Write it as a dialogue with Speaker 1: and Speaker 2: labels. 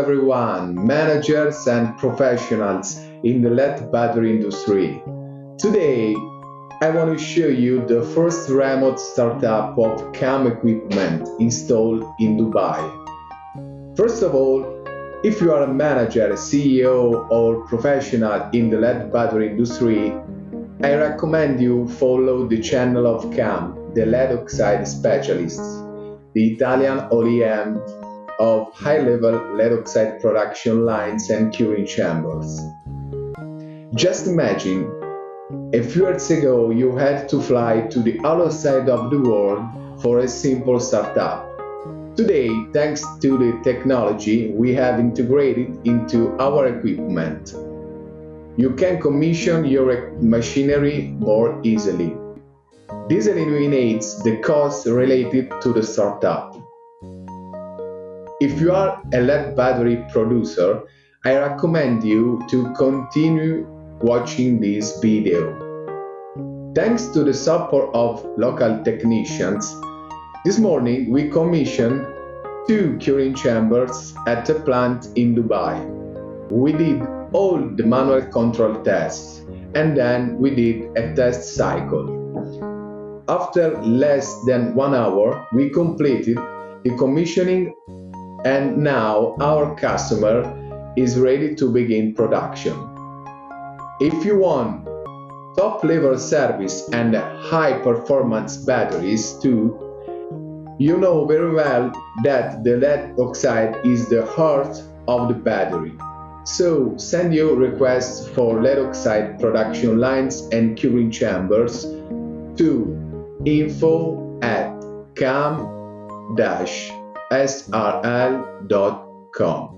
Speaker 1: everyone, managers and professionals in the LED battery industry. Today, I want to show you the first remote startup of CAM equipment installed in Dubai. First of all, if you are a manager, CEO or professional in the LED battery industry, I recommend you follow the channel of CAM, the LED Oxide specialists, the Italian OEM of high-level LED oxide production lines and curing chambers. Just imagine, a few years ago you had to fly to the other side of the world for a simple startup. Today, thanks to the technology we have integrated into our equipment, you can commission your machinery more easily. This eliminates the costs related to the startup. If you are a LED battery producer, I recommend you to continue watching this video. Thanks to the support of local technicians, this morning we commissioned 2 curing chambers at a plant in Dubai. We did all the manual control tests and then we did a test cycle. After less than 1 hour, we completed the commissioning and now our customer is ready to begin production. If you want top-level service and high-performance batteries too, you know very well that the LED oxide is the heart of the battery. So send your requests for LED oxide production lines and curing chambers to info@cam-srl.com.